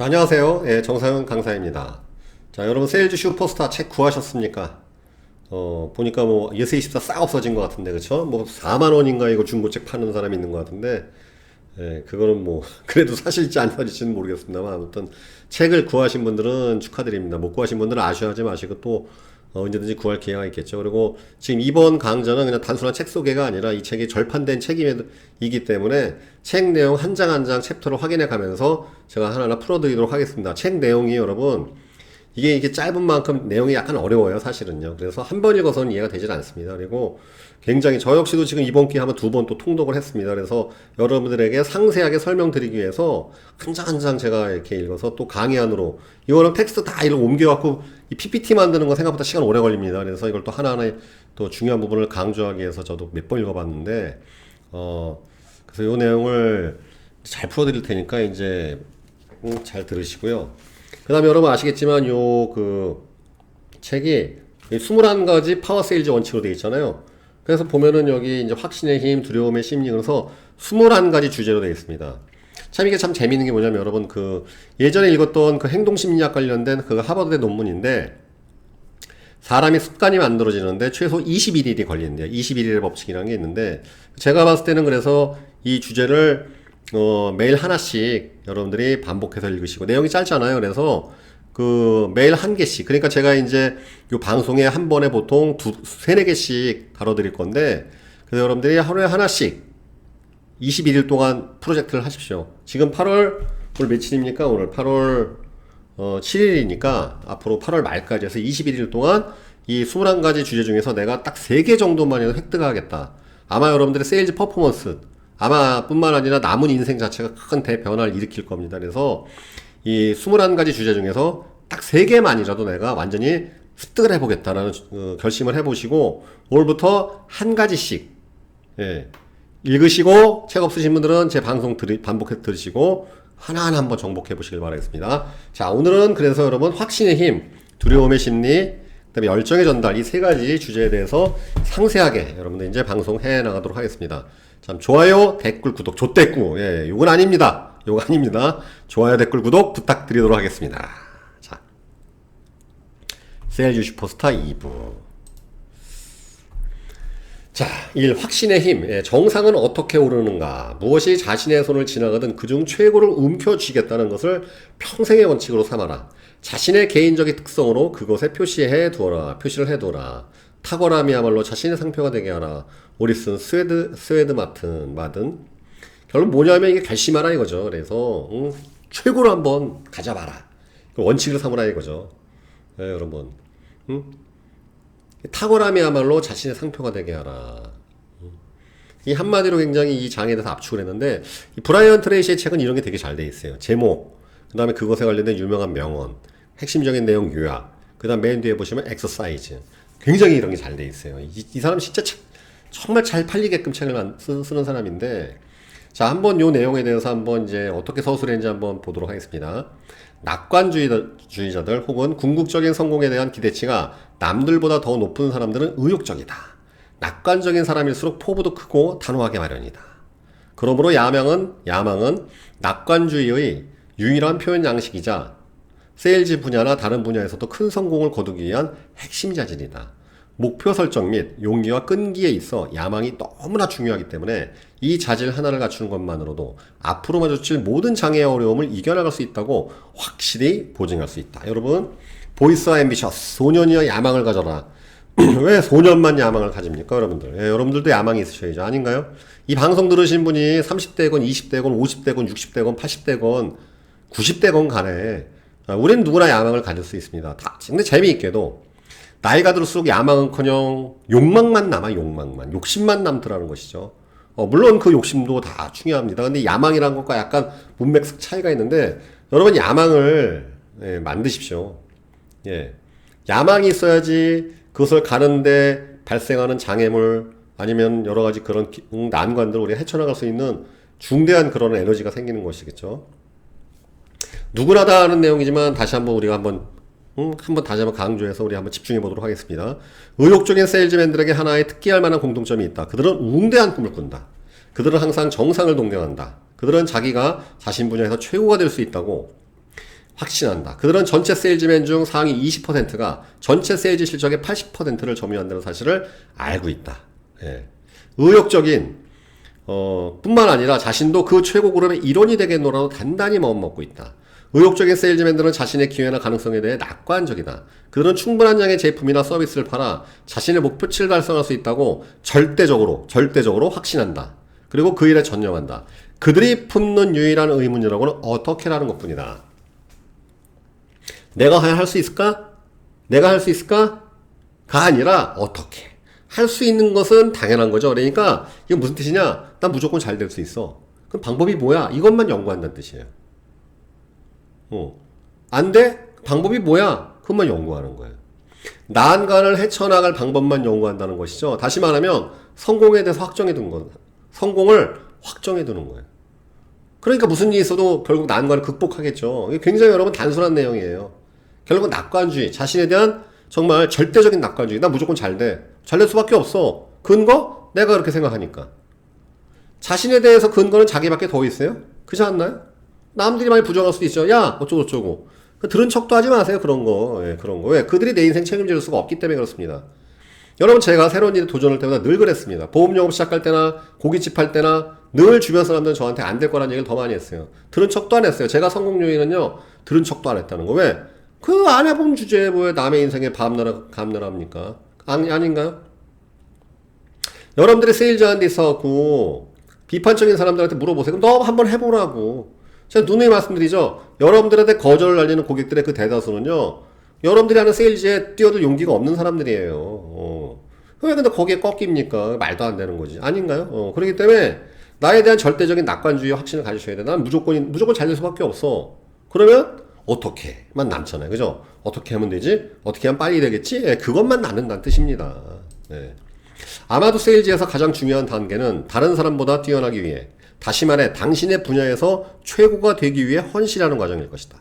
자, 안녕하세요. 예, 정상훈 강사입니다. 자, 여러분 세일즈 슈퍼스타 책 구하셨습니까? 보니까 뭐 예스24 싹 없어진 것 같은데, 그쵸? 뭐 4만 원인가 이거 중고책 파는 사람이 있는 것 같은데, 예, 그거는 뭐 그래도 사실지 안 사실지는 모르겠습니다만 아무튼 책을 구하신 분들은 축하드립니다. 못 구하신 분들은 아쉬워하지 마시고 또 언제든지 구할 기회가 있겠죠. 그리고 지금 이번 강좌는 그냥 단순한 책 소개가 아니라 이 책이 절판된 책이기 때문에 책 내용 한 장 한 장 챕터를 확인해 가면서 제가 하나하나 풀어드리도록 하겠습니다. 책 내용이 여러분 이게 짧은 만큼 내용이 약간 어려워요, 사실은요. 그래서 한 번 읽어서는 이해가 되질 않습니다. 그리고 굉장히 저 역시도 지금 이번 기회에 한번 두 번 또 통독을 했습니다. 그래서 여러분들에게 상세하게 설명드리기 위해서 한 장 한 장 제가 이렇게 읽어서 또 강의 안으로 이거는 텍스트 다 이렇게 옮겨갖고 이 PPT 만드는 거 생각보다 시간 오래 걸립니다. 그래서 이걸 또 하나하나 또 중요한 부분을 강조하기 위해서 저도 몇 번 읽어봤는데 그래서 이 내용을 잘 풀어드릴 테니까 이제 잘 들으시고요. 그 다음에 여러분 아시겠지만 요 그 책이 21가지 파워 세일즈 원칙으로 되어 있잖아요. 그래서 보면은 여기 이제 확신의 힘, 두려움의 심리, 그래서 21가지 주제로 되어 있습니다. 참 이게 참 재밌는 게 뭐냐면 여러분 그 예전에 읽었던 그 행동심리학 관련된 그 하버드대 논문인데 사람이 습관이 만들어지는데 최소 21일이 걸린대요. 21일의 법칙이라는 게 있는데 제가 봤을 때는 그래서 이 주제를 매일 하나씩 여러분들이 반복해서 읽으시고 내용이 짧잖아요. 그래서 그 매일 한 개씩 그러니까 제가 이제 요 방송에 한 번에 보통 세네 개씩 다뤄드릴 건데 그래서 여러분들이 하루에 하나씩 21일 동안 프로젝트를 하십시오. 지금 8월 오늘 며칠입니까? 오늘 8월 7일이니까 앞으로 8월 말까지 해서 21일 동안 이 21가지 주제 중에서 내가 딱 3개 정도만 해도 획득하겠다. 아마 여러분들의 세일즈 퍼포먼스 아마 뿐만 아니라 남은 인생 자체가 큰 대변화를 일으킬 겁니다. 그래서 이 21가지 주제 중에서 딱 3개만이라도 내가 완전히 습득을 해보겠다라는 결심을 해보시고 오늘부터 한 가지씩 읽으시고 책 없으신 분들은 제 방송 반복해서 들으시고 하나하나 한번 정복해 보시길 바라겠습니다. 자, 오늘은 그래서 여러분 확신의 힘, 두려움의 심리, 그다음에 열정의 전달 이 3가지 주제에 대해서 상세하게 여러분들 이제 방송해 나가도록 하겠습니다. 참 좋아요, 댓글, 구독, 조댓구 요건 아닙니다. 요거 아닙니다. 좋아요, 댓글, 구독 부탁드리도록 하겠습니다. 자, 세일즈 슈퍼스타 2부. 자, 1. 확신의 힘. 정상은 어떻게 오르는가? 무엇이 자신의 손을 지나가든 그중 최고를 움켜쥐겠다는 것을 평생의 원칙으로 삼아라. 자신의 개인적인 특성으로 그것에 표시를 해두어라. 탁월함이야말로 자신의 상표가 되게 하라. 오리슨 스웨드 마든. 결국 뭐냐면 이게 결심하라 이거죠. 그래서 최고로 한번 가져봐라. 원칙을 삼으라 이거죠. 여러분. 탁월함이야말로 자신의 상표가 되게 하라. 이 한마디로 굉장히 이 장에 대해서 압축을 했는데 이 브라이언 트레이시의 책은 이런 게 되게 잘 돼 있어요. 제목, 그 다음에 그것에 관련된 유명한 명언, 핵심적인 내용 요약, 그 다음 맨 뒤에 보시면 엑서사이즈. 굉장히 이런 게 잘 돼 있어요. 이 사람 진짜 정말 잘 팔리게끔 책을 쓰는 사람인데 자, 한번 요 내용에 대해서 한번 이제 어떻게 서술했는지 한번 보도록 하겠습니다. 낙관주의자들 혹은 궁극적인 성공에 대한 기대치가 남들보다 더 높은 사람들은 의욕적이다. 낙관적인 사람일수록 포부도 크고 단호하게 마련이다. 그러므로 야망은 낙관주의의 유일한 표현 양식이자 세일즈 분야나 다른 분야에서도 큰 성공을 거두기 위한 핵심 자질이다. 목표 설정 및 용기와 끈기에 있어 야망이 너무나 중요하기 때문에 이 자질 하나를 갖추는 것만으로도 앞으로 마주칠 모든 장애와 어려움을 이겨나갈 수 있다고 확실히 보증할 수 있다. 여러분, 보이스와 앰비셔스, 소년이여 야망을 가져라. 왜 소년만 야망을 가집니까, 여러분들? 여러분들도 야망이 있으셔야죠. 아닌가요? 이 방송 들으신 분이 30대건, 20대건, 50대건, 60대건, 80대건, 90대건 간에 우리는 누구나 야망을 가질 수 있습니다. 근데 재미있게도 나이가 들수록 야망은커녕 욕망만 남아. 욕심만 남더라는 것이죠. 물론 그 욕심도 다 중요합니다. 근데 야망이라는 것과 약간 문맥 차이가 있는데 여러분 야망을 만드십시오. 야망이 있어야지 그것을 가는데 발생하는 장애물 아니면 여러 가지 그런 난관들을 우리가 헤쳐나갈 수 있는 중대한 그런 에너지가 생기는 것이겠죠. 누구나 다 아는 내용이지만 다시 한번 우리가 다시 한번 강조해서 우리 한번 집중해 보도록 하겠습니다. 의욕적인 세일즈맨들에게 하나의 특기할 만한 공통점이 있다. 그들은 웅대한 꿈을 꾼다. 그들은 항상 정상을 동경한다. 그들은 자기가 자신 분야에서 최고가 될 수 있다고 확신한다. 그들은 전체 세일즈맨 중 상위 20%가 전체 세일즈 실적의 80%를 점유한다는 사실을 알고 있다. 예. 의욕적인 뿐만 아니라 자신도 그 최고 그룹의 일원이 되겠노라도 단단히 마음먹고 있다. 의욕적인 세일즈맨들은 자신의 기회나 가능성에 대해 낙관적이다. 그들은 충분한 양의 제품이나 서비스를 팔아 자신의 목표치를 달성할 수 있다고 절대적으로 확신한다. 그리고 그 일에 전념한다. 그들이 품는 유일한 의문이라고는 어떻게라는 것뿐이다. 내가 할 수 있을까? 내가 할 수 있을까? 가 아니라 어떻게. 할 수 있는 것은 당연한 거죠. 그러니까 이게 무슨 뜻이냐? 난 무조건 잘 될 수 있어. 그럼 방법이 뭐야? 이것만 연구한다는 뜻이에요. 안 돼? 방법이 뭐야? 그것만 연구하는 거예요. 난관을 헤쳐나갈 방법만 연구한다는 것이죠. 다시 말하면 성공에 대해서 확정해 두는 거. 성공을 확정해 두는 거예요. 그러니까 무슨 일이 있어도 결국 난관을 극복하겠죠. 이게 굉장히 여러분 단순한 내용이에요. 결국은 낙관주의, 자신에 대한 정말 절대적인 낙관주의. 나 무조건 잘 돼. 잘 될 수밖에 없어. 근거? 내가 그렇게 생각하니까. 자신에 대해서 근거는 자기밖에 더 있어요? 그렇지 않나요? 남들이 많이 부정할 수도 있죠. 야, 어쩌고저쩌고. 들은 척도 하지 마세요. 그런 거. 예, 그런 거. 왜? 그들이 내 인생 책임질 수가 없기 때문에 그렇습니다. 여러분, 제가 새로운 일에 도전할 때마다 늘 그랬습니다. 보험 영업 시작할 때나 고깃집 할 때나 늘 주변 사람들은 저한테 안 될 거라는 얘기를 더 많이 했어요. 들은 척도 안 했어요. 제가 성공 요인은요, 들은 척도 안 했다는 거. 왜? 그 안 해본 주제에 뭐 남의 인생에 감나라 합니까? 아닌가요? 여러분들이 세일즈 하는 데 있어갖고 비판적인 사람들한테 물어보세요. 그럼 너 한번 해보라고. 제가 누누이 말씀드리죠. 여러분들한테 거절을 날리는 고객들의 그 대다수는요, 여러분들이 하는 세일즈에 뛰어들 용기가 없는 사람들이에요. 왜 근데 거기에 꺾입니까? 말도 안 되는 거지. 아닌가요? 그렇기 때문에 나에 대한 절대적인 낙관주의와 확신을 가지셔야 돼. 난 무조건 잘 될 수밖에 없어. 그러면 어떻게만 남잖아요. 그죠? 어떻게 하면 되지? 어떻게 하면 빨리 되겠지? 예, 그것만 남는다는 뜻입니다. 예. 아마도 세일즈에서 가장 중요한 단계는 다른 사람보다 뛰어나기 위해, 다시 말해 당신의 분야에서 최고가 되기 위해 헌신하는 과정일 것이다.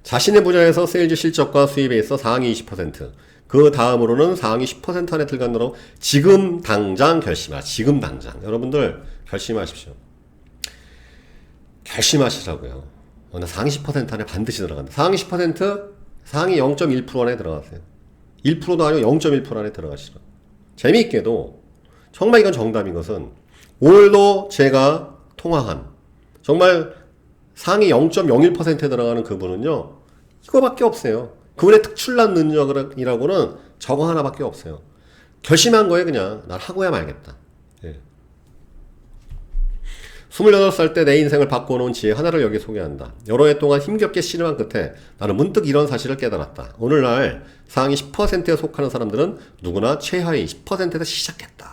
자신의 분야에서 세일즈 실적과 수입에 있어 상위 20%, 그 다음으로는 상위 10% 안에 들어가도록 지금 당장 결심하라. 지금 당장. 여러분들 결심하십시오. 결심하시라고요. 나 상위 10% 안에 반드시 들어간다. 상위 10%? 상위 0.1% 안에 들어가세요. 1%도 아니고 0.1% 안에 들어가시라. 재미있게도 정말 이건 정답인 것은 오늘도 제가 통화한 정말 상위 0.01%에 들어가는 그분은요, 이거밖에 없어요. 그분의 특출난 능력이라고는 저거 하나밖에 없어요. 결심한 거예요. 그냥 날 하고야 말겠다. 예. 28살 때 내 인생을 바꿔놓은 지혜 하나를 여기 소개한다. 여러 해 동안 힘겹게 씨름한 끝에 나는 문득 이런 사실을 깨달았다. 오늘날 상위 10%에 속하는 사람들은 누구나 최하위 10%에서 시작했다.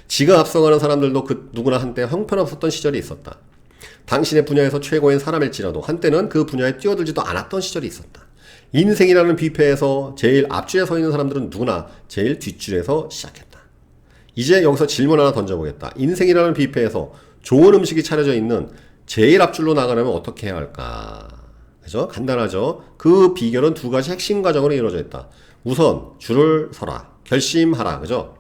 지가 앞서가는 사람들도 그 누구나 한때 형편없었던 시절이 있었다. 당신의 분야에서 최고인 사람일지라도 한때는 그 분야에 뛰어들지도 않았던 시절이 있었다. 인생이라는 뷔페에서 제일 앞줄에 서 있는 사람들은 누구나 제일 뒷줄에서 시작했다. 이제 여기서 질문 하나 던져보겠다. 인생이라는 뷔페에서 좋은 음식이 차려져 있는 제일 앞줄로 나가려면 어떻게 해야 할까? 그죠? 간단하죠? 그 비결은 두 가지 핵심 과정으로 이루어져 있다. 우선 줄을 서라. 결심하라. 그죠?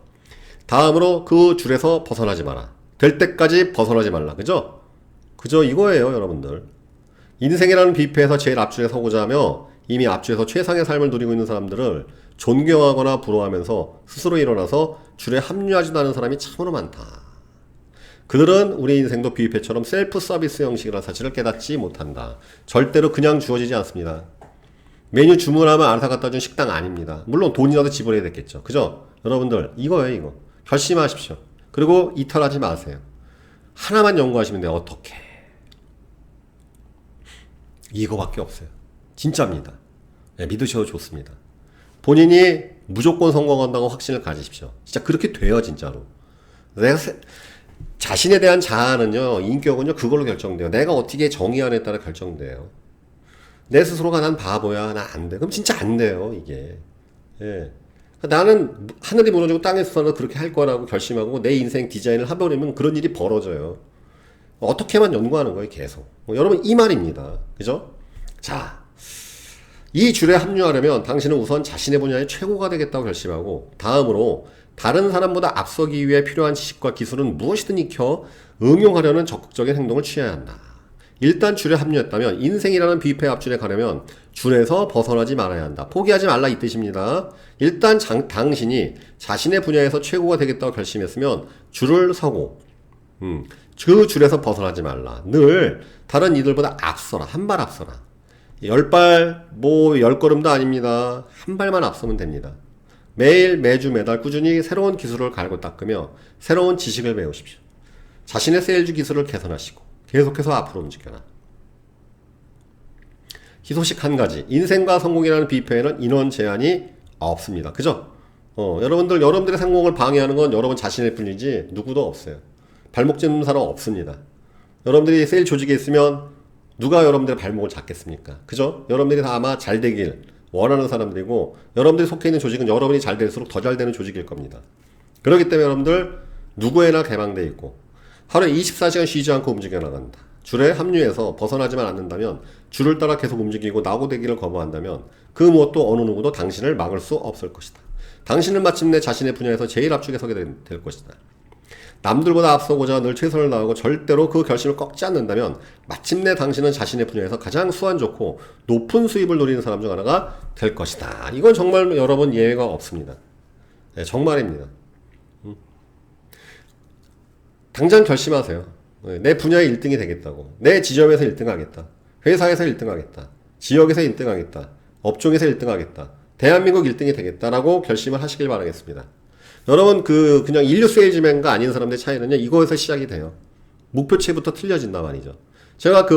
다음으로 그 줄에서 벗어나지 마라. 될 때까지 벗어나지 말라. 그죠? 그죠? 이거예요, 여러분들. 인생이라는 뷔페에서 제일 앞줄에 서고자 하며 이미 앞줄에서 최상의 삶을 누리고 있는 사람들을 존경하거나 부러워하면서 스스로 일어나서 줄에 합류하지도 않은 사람이 참으로 많다. 그들은 우리 인생도 뷔페처럼 셀프 서비스 형식이라는 사실을 깨닫지 못한다. 절대로 그냥 주어지지 않습니다. 메뉴 주문하면 알아서 갖다 준 식당 아닙니다. 물론 돈이라도 지불해야 되겠죠. 그죠? 여러분들 이거예요, 이거. 결심하십시오. 그리고 이탈하지 마세요. 하나만 연구하시면 돼요. 어떻게? 이거밖에 없어요. 진짜입니다. 네, 믿으셔도 좋습니다. 본인이 무조건 성공한다고 확신을 가지십시오. 진짜 그렇게 돼요, 진짜로. 자신에 대한 자아는요, 인격은요, 그걸로 결정돼요. 내가 어떻게 정의하느냐에 따라 결정돼요. 내 스스로가 난 바보야, 나 안 돼. 그럼 진짜 안 돼요, 이게. 예. 나는 하늘이 무너지고 땅에서 그렇게 할 거라고 결심하고 내 인생 디자인을 해버리면 그런 일이 벌어져요. 어떻게만 연구하는 거예요, 계속. 여러분, 이 말입니다. 그죠? 자, 이 줄에 합류하려면 당신은 우선 자신의 분야의 최고가 되겠다고 결심하고, 다음으로 다른 사람보다 앞서기 위해 필요한 지식과 기술은 무엇이든 익혀 응용하려는 적극적인 행동을 취해야 한다. 일단 줄에 합류했다면 인생이라는 뷔페 앞줄에 가려면 줄에서 벗어나지 말아야 한다. 포기하지 말라 이 뜻입니다. 일단 당신이 자신의 분야에서 최고가 되겠다고 결심했으면 줄을 서고 그 줄에서 벗어나지 말라. 늘 다른 이들보다 앞서라. 한 발 앞서라. 10발, 10걸음도 아닙니다. 한 발만 앞서면 됩니다. 매일, 매주, 매달 꾸준히 새로운 기술을 갈고 닦으며 새로운 지식을 배우십시오. 자신의 세일즈 기술을 개선하시고 계속해서 앞으로 움직여라. 희소식 한 가지. 인생과 성공이라는 뷔페에는 인원 제한이 없습니다. 그죠? 여러분들의 성공을 방해하는 건 여러분 자신일 뿐이지 누구도 없어요. 발목 잡는 사람 없습니다. 여러분들이 세일 조직에 있으면 누가 여러분들의 발목을 잡겠습니까? 그죠? 여러분들이 다 아마 잘 되길 원하는 사람들이고 여러분들이 속해 있는 조직은 여러분이 잘 될수록 더 잘 되는 조직일 겁니다. 그렇기 때문에 여러분들 누구에나 개방되어 있고 하루에 24시간 쉬지 않고 움직여 나간다. 줄에 합류해서 벗어나지만 않는다면 줄을 따라 계속 움직이고 낙오되기를 거부한다면 그 무엇도 어느 누구도 당신을 막을 수 없을 것이다. 당신은 마침내 자신의 분야에서 제일 앞쪽에 서게 될 것이다. 남들보다 앞서고자 늘 최선을 다하고 절대로 그 결심을 꺾지 않는다면 마침내 당신은 자신의 분야에서 가장 수완 좋고 높은 수입을 누리는 사람 중 하나가 될 것이다. 이건 정말 여러분 예외가 없습니다. 네, 정말입니다. 당장 결심하세요. 내 분야의 1등이 되겠다고. 내 지점에서 1등 하겠다. 회사에서 1등 하겠다. 지역에서 1등 하겠다. 업종에서 1등 하겠다. 대한민국 1등이 되겠다라고 결심을 하시길 바라겠습니다. 여러분 그냥 인류 세일즈맨과 아닌 사람들의 차이는요 이거에서 시작이 돼요. 목표치부터 틀려진단 말이죠. 제가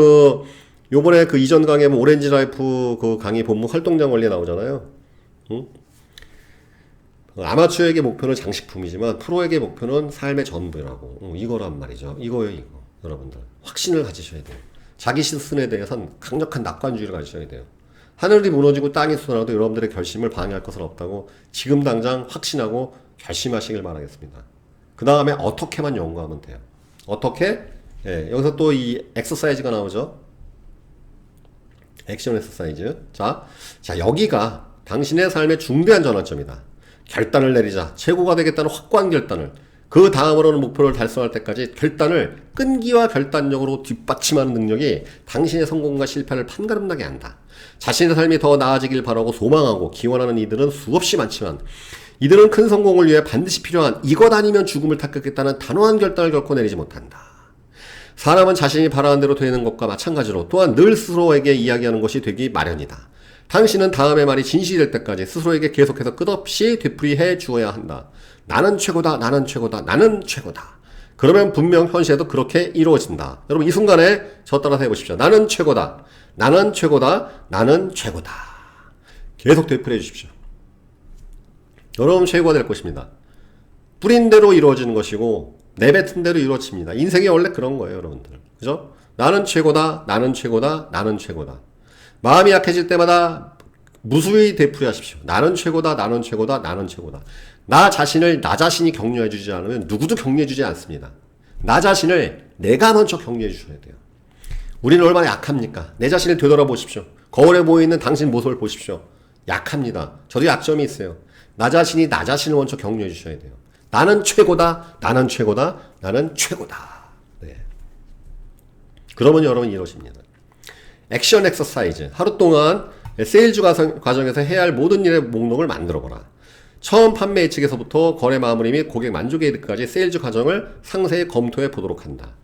요번에 이전 강의 오렌지 라이프 강의 본문 활동량 원리 나오잖아요. 아마추어에게 목표는 장식품이지만 프로에게 목표는 삶의 전부라고. 이거란 말이죠. 이거예요 이거. 여러분들 확신을 가지셔야 돼요. 자기 스스로에 대해서는 강력한 낙관주의를 가지셔야 돼요. 하늘이 무너지고 땅이 솟아나도 여러분들의 결심을 방해할 것은 없다고 지금 당장 확신하고 결심하시길 바라겠습니다. 그 다음에 어떻게만 연구하면 돼요. 어떻게? 예, 여기서 또 이 엑서사이즈가 나오죠. 액션 엑서사이즈. 자, 여기가 당신의 삶의 중대한 전환점이다. 결단을 내리자. 최고가 되겠다는 확고한 결단을. 그 다음으로는 목표를 달성할 때까지 결단을 끈기와 결단력으로 뒷받침하는 능력이 당신의 성공과 실패를 판가름나게 한다. 자신의 삶이 더 나아지길 바라고 소망하고 기원하는 이들은 수없이 많지만 이들은 큰 성공을 위해 반드시 필요한 이것 아니면 죽음을 탁하겠다는 단호한 결단을 결코 내리지 못한다. 사람은 자신이 바라는 대로 되는 것과 마찬가지로 또한 늘 스스로에게 이야기하는 것이 되기 마련이다. 당신은 다음의 말이 진실이 될 때까지 스스로에게 계속해서 끝없이 되풀이해 주어야 한다. 나는 최고다, 나는 최고다, 나는 최고다. 그러면 분명 현실에도 그렇게 이루어진다. 여러분 이 순간에 저 따라서 해보십시오. 나는 최고다, 나는 최고다, 나는 최고다. 계속 되풀이해 주십시오. 여러분 최고가 될 것입니다. 뿌린 대로 이루어지는 것이고 내뱉은 대로 이루어집니다. 인생이 원래 그런 거예요, 여러분들. 그죠? 나는 최고다, 나는 최고다, 나는 최고다. 마음이 약해질 때마다 무수히 되풀이하십시오. 나는 최고다, 나는 최고다, 나는 최고다. 나 자신이 격려해주지 않으면 누구도 격려해주지 않습니다. 나 자신을 내가 먼저 격려해주셔야 돼요. 우리는 얼마나 약합니까? 내 자신을 되돌아보십시오. 거울에 보이는 당신 모습을 보십시오. 약합니다. 저도 약점이 있어요. 나 자신을 먼저 격려해 주셔야 돼요. 나는 최고다, 나는 최고다, 나는 최고다. 네. 그러면 여러분 이러십니다. 액션 엑서사이즈. 하루 동안 세일즈 과정에서 해야 할 모든 일의 목록을 만들어보라. 처음 판매 예측에서부터 거래 마무리 및 고객 만족에 이르기까지 세일즈 과정을 상세히 검토해 보도록 한다.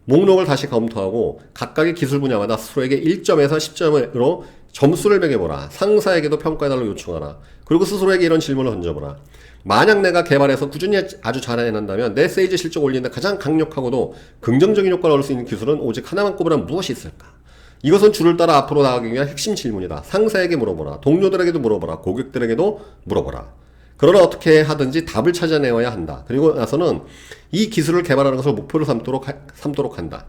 목록을 다시 검토하고 각각의 기술 분야마다 스스로에게 1점에서 10점으로 점수를 매겨보라. 상사에게도 평가해달라고 요청하라. 그리고 스스로에게 이런 질문을 던져보라. 만약 내가 개발해서 꾸준히 아주 잘 해낸다면 내 세일즈 실적 올리는데 가장 강력하고도 긍정적인 효과를 얻을 수 있는 기술은 오직 하나만 꼽으라면 무엇이 있을까? 이것은 줄을 따라 앞으로 나가기 위한 핵심 질문이다. 상사에게 물어보라. 동료들에게도 물어보라. 고객들에게도 물어보라. 그러나 어떻게 하든지 답을 찾아내어야 한다. 그리고 나서는 이 기술을 개발하는 것을 목표로 삼도록 한다.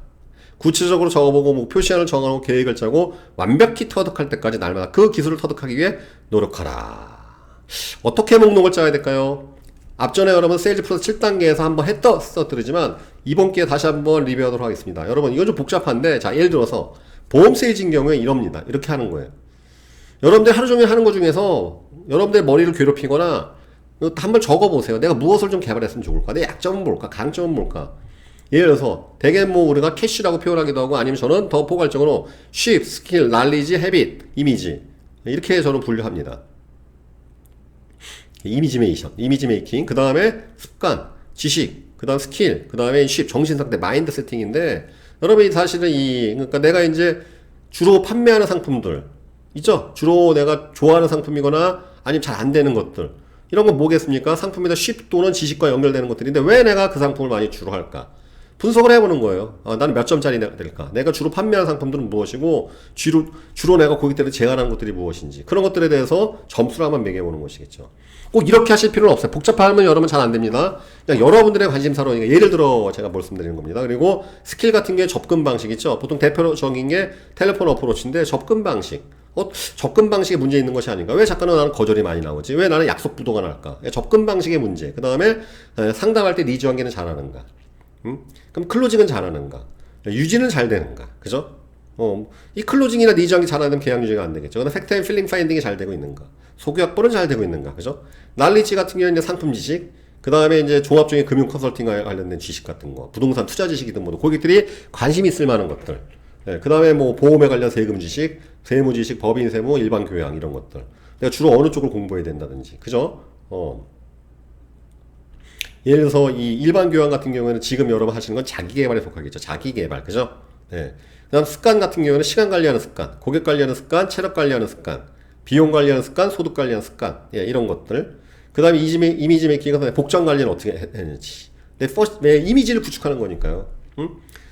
구체적으로 적어보고 목표 시간을 정하고 계획을 짜고 완벽히 터득할 때까지 날마다 그 기술을 터득하기 위해 노력하라. 어떻게 목록을 짜야 될까요? 앞전에 여러분 세일즈 플러스 7단계에서 한번 했었드리지만 이번 기회에 다시 한번 리뷰하도록 하겠습니다. 여러분 이건 좀 복잡한데 자 예를 들어서 보험 세일즈인 경우에 이럽니다. 이렇게 하는 거예요. 여러분들 하루 종일 하는 것 중에서 여러분들 머리를 괴롭히거나 한번 적어보세요. 내가 무엇을 좀 개발했으면 좋을까? 내 약점은 뭘까? 강점은 뭘까? 예를 들어서 대개 뭐 우리가 캐시라고 표현하기도 하고 아니면 저는 더 포괄적으로 쉽, 스킬, 날리지, 헤빗, 이미지 이렇게 저는 분류합니다. 이미지 메이킹, 그 다음에 습관, 지식, 그 다음 스킬, 그 다음에 쉽, 정신상태, 마인드 세팅인데 여러분이 사실은 그러니까 내가 이제 주로 판매하는 상품들 있죠? 주로 내가 좋아하는 상품이거나 아니면 잘 안 되는 것들 이런 건 뭐겠습니까? 상품에다 쉽 또는 지식과 연결되는 것들인데 왜 내가 그 상품을 많이 주로 할까? 분석을 해보는 거예요. 나는 몇 점짜리 될까? 내가 주로 판매하는 상품들은 무엇이고 주로 내가 고객들을 제안하는 것들이 무엇인지 그런 것들에 대해서 점수를 한번 매겨보는 것이겠죠. 꼭 이렇게 하실 필요는 없어요. 복잡하면 여러분 잘 안 됩니다. 그냥 여러분들의 관심사로 예를 들어 제가 말씀드리는 겁니다. 그리고 스킬 같은 게 접근 방식 있죠. 보통 대표적인 게 텔레폰 어프로치인데 접근 방식. 접근 방식에 문제 있는 것이 아닌가? 왜 작가는 나는 거절이 많이 나오지? 왜 나는 약속 부도가 날까? 접근 방식의 문제. 그 다음에 상담할 때 니즈 관계는 잘하는가? 그럼 클로징은 잘하는가? 유지는 잘 되는가? 그죠? 이 클로징이나 니즈 관계 잘하면 계약 유지가 안 되겠죠. 그다음 팩트 앤 필링 파인딩이 잘 되고 있는가? 소규 확보는 잘 되고 있는가? 그죠? 날리지 같은 경우는 이제 상품 지식, 그 다음에 이제 종합적인 금융 컨설팅과 관련된 지식 같은 거, 부동산 투자 지식이든 뭐 고객들이 관심 있을 만한 것들. 그 다음에 뭐 보험에 관련 세금 지식, 세무 지식, 법인 세무, 일반 교양 이런 것들. 내가 주로 어느 쪽을 공부해야 된다든지, 그죠? 예를 들어서 이 일반 교양 같은 경우에는 지금 여러분 하시는 건 자기 개발에 속하겠죠. 자기 개발, 그죠? 네. 그다음 습관 같은 경우에는 시간 관리하는 습관, 고객 관리하는 습관, 체력 관리하는 습관, 비용 관리하는 습관, 소득 관리하는 습관, 이런 것들. 그 다음에 이미지 메이킹에서 복장 관리는 어떻게 했는지. 내 이미지를 구축하는 거니까요.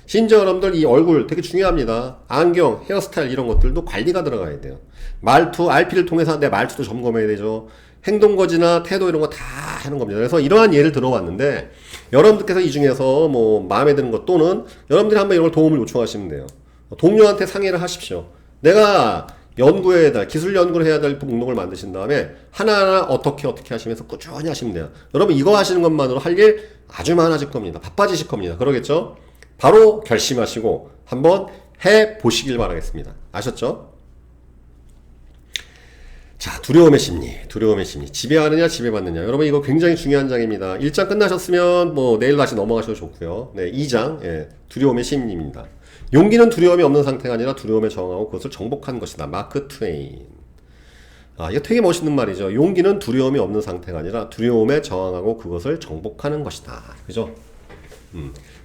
심지어 여러분들 이 얼굴 되게 중요합니다. 안경, 헤어스타일 이런 것들도 관리가 들어가야 돼요. 말투, RP를 통해서 내 말투도 점검해야 되죠. 행동거지나 태도 이런 거 다 하는 겁니다. 그래서 이러한 예를 들어왔는데 여러분들께서 이 중에서 뭐 마음에 드는 것 또는 여러분들이 한번 이런 걸 도움을 요청하시면 돼요. 동료한테 상의를 하십시오. 내가 연구해야 될, 기술 연구를 해야 될 목록을 만드신 다음에 하나하나 어떻게 하시면서 꾸준히 하시면 돼요. 여러분 이거 하시는 것만으로 할 일 아주 많아질 겁니다. 바빠지실 겁니다. 그러겠죠? 바로 결심하시고 한번 해보시길 바라겠습니다. 아셨죠? 자, 두려움의 심리. 지배하느냐, 지배받느냐. 여러분, 이거 굉장히 중요한 장입니다. 1장 끝나셨으면, 뭐, 내일 다시 넘어가셔도 좋고요. 네, 2장, 두려움의 심리입니다. 용기는 두려움이 없는 상태가 아니라 두려움에 저항하고 그것을 정복한 것이다. 마크 트웨인. 이거 되게 멋있는 말이죠. 용기는 두려움이 없는 상태가 아니라 두려움에 저항하고 그것을 정복하는 것이다. 그죠?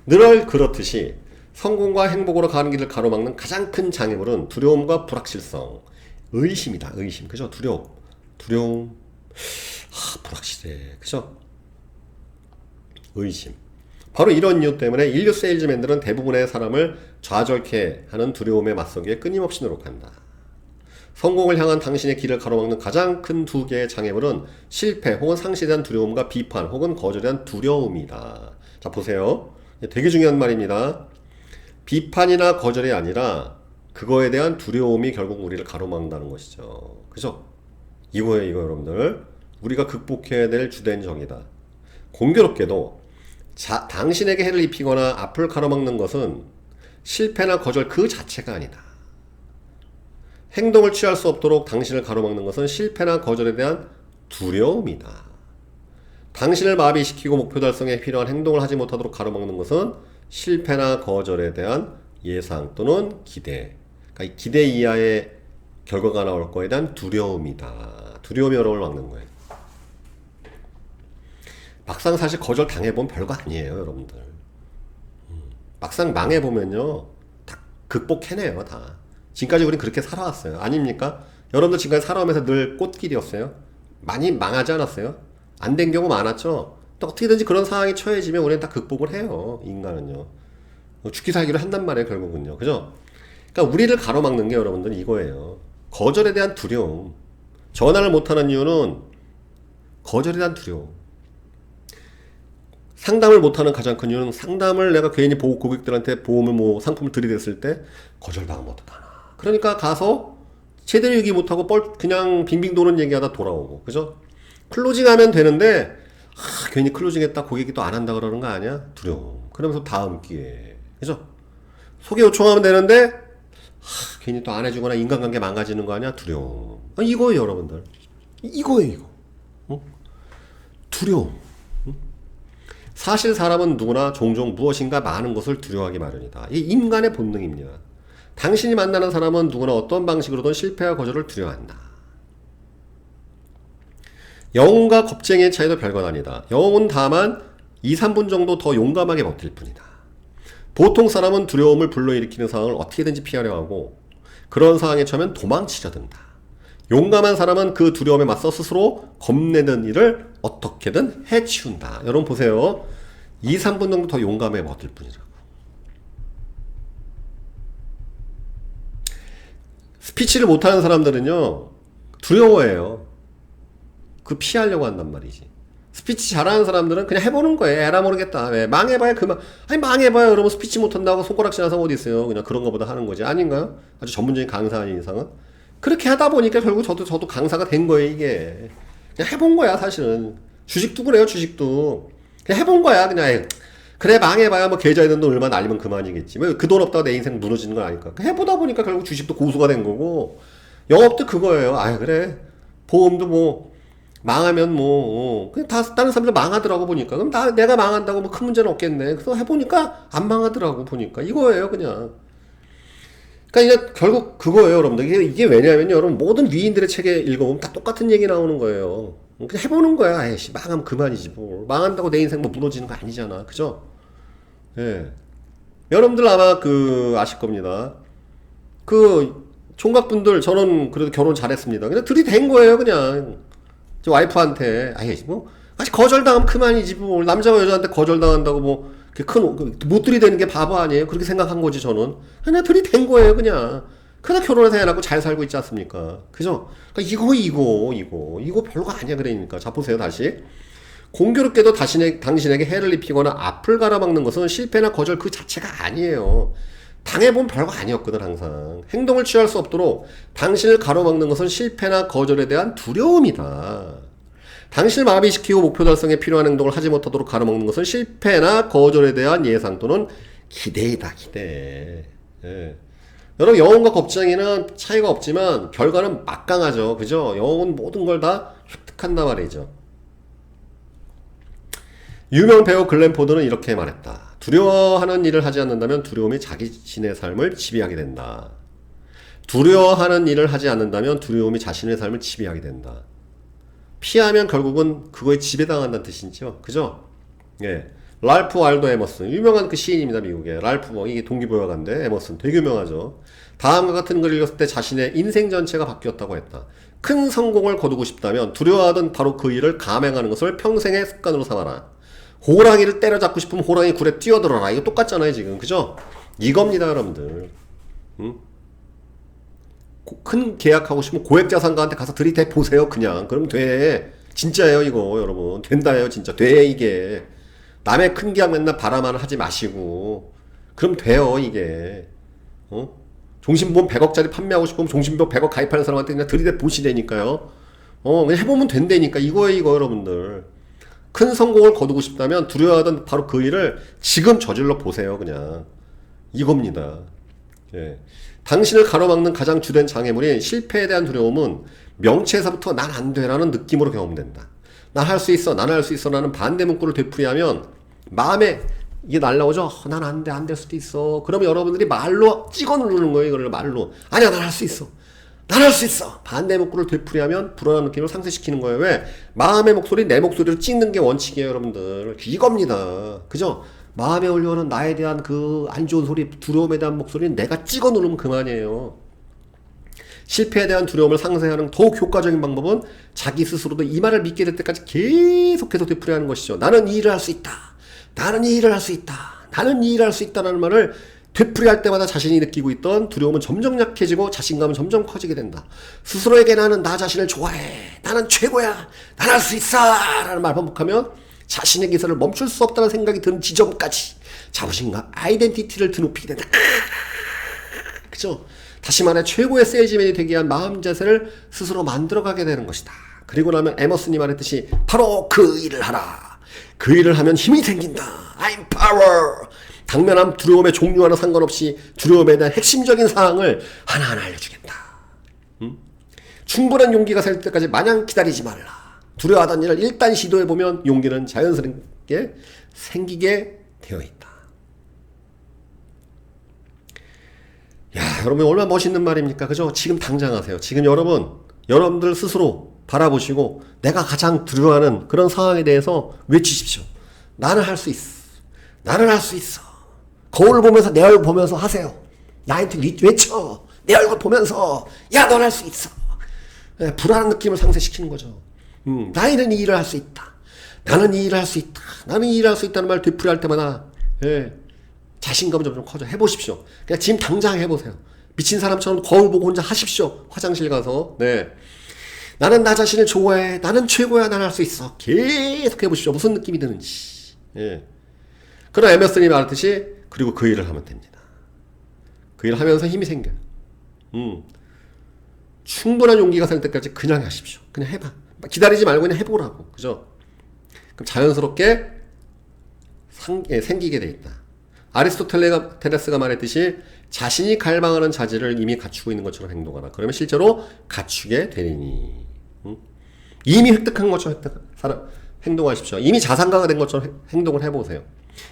늘 그렇듯이 성공과 행복으로 가는 길을 가로막는 가장 큰 장애물은 두려움과 불확실성. 의심이다. 의심. 그죠? 두려움. 불확실해. 그죠? 의심. 바로 이런 이유 때문에 인류 세일즈맨들은 대부분의 사람을 좌절케 하는 두려움에 맞서기에 끊임없이 노력한다. 성공을 향한 당신의 길을 가로막는 가장 큰 두 개의 장애물은 실패 혹은 상실에 대한 두려움과 비판 혹은 거절에 대한 두려움이다. 자, 보세요. 되게 중요한 말입니다. 비판이나 거절이 아니라 그거에 대한 두려움이 결국 우리를 가로막는다는 것이죠. 그죠? 이거 여러분들. 우리가 극복해야 될 주된 적이다. 공교롭게도 당신에게 해를 입히거나 앞을 가로막는 것은 실패나 거절 그 자체가 아니다. 행동을 취할 수 없도록 당신을 가로막는 것은 실패나 거절에 대한 두려움이다. 당신을 마비시키고 목표 달성에 필요한 행동을 하지 못하도록 가로막는 것은 실패나 거절에 대한 예상 또는 기대. 그러니까 이 기대 이하의 결과가 나올 거에 대한 두려움이다. 두려움이 여러분을 막는 거예요. 막상 사실 거절 당해보면 별거 아니에요, 여러분들. 막상 망해보면요, 다 극복해내요, 다. 지금까지 우린 그렇게 살아왔어요. 아닙니까? 여러분들 지금까지 살아오면서 늘 꽃길이었어요? 많이 망하지 않았어요? 안 된 경우 많았죠? 또 어떻게든지 그런 상황에 처해지면 우리는 다 극복을 해요, 인간은요. 죽기 살기로 한단 말이에요, 결국은요. 그죠? 그러니까 우리를 가로막는 게 여러분들 이거예요. 거절에 대한 두려움. 전화를 못하는 이유는 거절에 대한 두려움. 상담을 못하는 가장 큰 이유는 상담을 내가 괜히 고객들한테 보험을 상품을 들이댔을 때 거절당하면 어떡하나. 그러니까 가서 제대로 얘기 못하고 그냥 빙빙 도는 얘기하다 돌아오고. 그죠? 클로징하면 되는데 괜히 클로징했다 고객이 또 안 한다 그러는 거 아니야? 두려움. 그러면서 다음 기회. 그죠? 소개 요청하면 되는데 괜히 또 안 해주거나 인간관계 망가지는 거 아니야? 두려움. 이거예요, 여러분들. 이거예요, 이거. 두려움. 사실 사람은 누구나 종종 무엇인가 많은 것을 두려워하기 마련이다. 이 인간의 본능입니다. 당신이 만나는 사람은 누구나 어떤 방식으로든 실패와 거절을 두려워한다. 영웅과 겁쟁이의 차이도 별건 아니다. 영웅은 다만 2, 3분 정도 더 용감하게 버틸 뿐이다. 보통 사람은 두려움을 불러일으키는 상황을 어떻게든지 피하려 하고 그런 상황에 처하면 도망치려 든다. 용감한 사람은 그 두려움에 맞서 스스로 겁내는 일을 어떻게든 해치운다. 여러분 보세요. 2, 3분 정도 더 용감하게 버틸 뿐이라고. 스피치를 못하는 사람들은요 두려워해요. 그 피하려고 한단 말이지. 스피치 잘하는 사람들은 그냥 해보는 거예요. 에라 모르겠다. 왜? 망해봐야 그만. 아니 망해봐요. 여러분 스피치 못한다고 손가락질 하는 사람 어디 있어요. 그냥 그런 거보다 하는 거지. 아닌가요? 아주 전문적인 강사 아닌 이상은. 그렇게 하다 보니까 결국 저도 강사가 된 거예요. 이게 그냥 해본 거야 사실은. 주식도 그래요. 주식도 그냥 해본 거야. 그냥 그래 망해봐야 뭐 계좌에 있는 돈 얼마 날리면 그만이겠지. 그 돈 없다가 내 인생 무너지는 건 아닐까. 해보다 보니까 결국 주식도 고수가 된 거고 영업도 그거예요. 아 그래 보험도 뭐 망하면 뭐 그냥 다 다른 사람들 망하더라고 보니까 그럼 내가 망한다고 뭐 큰 문제는 없겠네. 그래서 해보니까 안 망하더라고 보니까 이거예요 그냥. 그러니까 이제 결국 그거예요 여러분들. 이게 왜냐면요 여러분 모든 위인들의 책에 읽어보면 다 똑같은 얘기 나오는 거예요. 그냥 해보는 거야. 아이씨 망하면 그만이지 뭐 망한다고 내 인생 뭐 무너지는 거 아니잖아. 그죠? 예. 여러분들 아마 아실 겁니다. 총각분들 저는 그래도 결혼 잘했습니다. 그냥 들이댄 거예요 그냥. 저 와이프한테 아예 뭐 아직 거절당하면 그만이지 뭐 남자가 여자한테 거절당한다고 뭐 못 들이대는 게 바보 아니에요. 그렇게 생각한 거지 저는. 그냥 들이댄 거예요 그냥. 그러다 결혼해서 애 낳고 잘 살고 있지 않습니까? 그죠? 그러니까 이거 별거 아니야 그러니까. 자 보세요 다시. 공교롭게도 당신에게 해를 입히거나 앞을 가로막는 것은 실패나 거절 그 자체가 아니에요. 당해본 별거 아니었거든 항상. 행동을 취할 수 없도록 당신을 가로막는 것은 실패나 거절에 대한 두려움이다. 당신을 마비시키고 목표 달성에 필요한 행동을 하지 못하도록 가로막는 것은 실패나 거절에 대한 예상 또는 기대이다. 기대. 예. 여러분 영웅과 겁쟁이는 차이가 없지만 결과는 막강하죠. 그죠? 영웅은 모든 걸 다 획득한단 말이죠. 유명 배우 글렌 포드는 이렇게 말했다. 두려워하는 일을 하지 않는다면 두려움이 자신의 삶을 지배하게 된다. 두려워하는 일을 하지 않는다면 두려움이 자신의 삶을 지배하게 된다. 피하면 결국은 그거에 지배당한다는 뜻이죠. 그죠? 예. 랄프 waldo 에머슨. 유명한 그 시인입니다, 미국에. 이게 동기부여가인데, 에머슨. 되게 유명하죠. 다음과 같은 글을 읽었을 때 자신의 인생 전체가 바뀌었다고 했다. 큰 성공을 거두고 싶다면 두려워하던 바로 그 일을 감행하는 것을 평생의 습관으로 삼아라. 호랑이를 때려잡고 싶으면 호랑이 굴에 뛰어들어라. 이거 똑같잖아요 지금. 그죠? 이겁니다 여러분들. 응? 큰 계약하고 싶으면 고액자산가한테 가서 들이대 보세요 그냥. 그럼 돼. 진짜예요 이거 여러분. 된다예요 진짜. 돼 이게. 남의 큰 계약 맨날 바라만 하지 마시고. 그럼 돼요 이게. 종신보험 100억짜리 판매하고 싶으면 종신보험 100억 가입하는 사람한테 그냥 들이대 보시라니까요. 그냥 해보면 된다니까. 이거예요 이거 여러분들. 큰 성공을 거두고 싶다면 두려워하던 바로 그 일을 지금 저질러 보세요 그냥. 이겁니다. 예. 당신을 가로막는 가장 주된 장애물인 실패에 대한 두려움은 명치에서부터 난 안 돼라는 느낌으로 경험된다. 난 할 수 있어 난 할 수 있어 라는 반대 문구를 되풀이하면 마음에 이게 날라오죠. 난 안 돼 안 될 수도 있어. 그러면 여러분들이 말로 찍어 누르는 거예요. 이걸 말로. 아니야 난 할 수 있어. 난 할 수 있어. 반대 문구를 되풀이하면 불안한 느낌을 상쇄시키는 거예요. 왜? 마음의 목소리 내 목소리를 찍는 게 원칙이에요 여러분들. 이겁니다. 그죠? 마음에 올려오는 나에 대한 그 안 좋은 소리, 두려움에 대한 목소리는 내가 찍어 누르면 그만이에요. 실패에 대한 두려움을 상쇄하는 더욱 효과적인 방법은 자기 스스로도 이 말을 믿게 될 때까지 계속해서 되풀이하는 것이죠. 나는 이 일을 할 수 있다. 나는 이 일을 할 수 있다. 나는 이 일을 할 수 있다는 말을 되풀이할 때마다 자신이 느끼고 있던 두려움은 점점 약해지고 자신감은 점점 커지게 된다. 스스로에게 나는 나 자신을 좋아해. 나는 최고야. 난 할 수 있어. 라는 말 반복하면 자신의 기세를 멈출 수 없다는 생각이 드는 지점까지 자부심과 아이덴티티를 드높이게 된다. 그죠? 다시 말해 최고의 세일즈맨이 되기 위한 마음 자세를 스스로 만들어가게 되는 것이다. 그리고 나면 에머슨이 말했듯이 바로 그 일을 하라. 그 일을 하면 힘이 생긴다. I'm power. 당면한 두려움의 종류와는 상관없이 두려움에 대한 핵심적인 사항을 하나하나 알려주겠다. 충분한 용기가 살 때까지 마냥 기다리지 말라. 두려워하던 일을 일단 시도해보면 용기는 자연스럽게 생기게 되어 있다. 야, 여러분 얼마나 멋있는 말입니까? 그죠? 지금 당장 하세요. 지금 여러분들 스스로 바라보시고 내가 가장 두려워하는 그런 상황에 대해서 외치십시오. 나는 할 수 있어. 나는 할 수 있어. 거울 보면서 내 얼굴 보면서 하세요. 나한테 외쳐. 내 얼굴 보면서 야, 넌 할 수 있어. 네, 불안한 느낌을 상쇄시키는 거죠. 나는 이 일을 할 수 있다. 나는 이 일을 할 수 있다. 나는 이 일을 할 수 있다는 말 되풀이할 때마다 자신감은 점점 커져. 해보십시오. 그냥 지금 당장 해보세요. 미친 사람처럼 거울 보고 혼자 하십시오. 화장실 가서. 네. 나는 나 자신을 좋아해. 나는 최고야. 나는 할 수 있어. 계속 해보십시오. 무슨 느낌이 드는지. 예. 그러나 에머슨이 말했듯이 그리고 그 일을 하면 됩니다. 그 일을 하면서 힘이 생겨요. 충분한 용기가 생 때까지 그냥 하십시오. 그냥 해봐. 기다리지 말고 그냥 해보라고. 그죠? 그럼 자연스럽게 생기게 돼 있다. 아리스토텔레스가 말했듯이 자신이 갈망하는 자질을 이미 갖추고 있는 것처럼 행동하라. 그러면 실제로 갖추게 되리니. 이미 획득한 것처럼 행동하십시오. 이미 자산가가 된 것처럼 행동을 해보세요.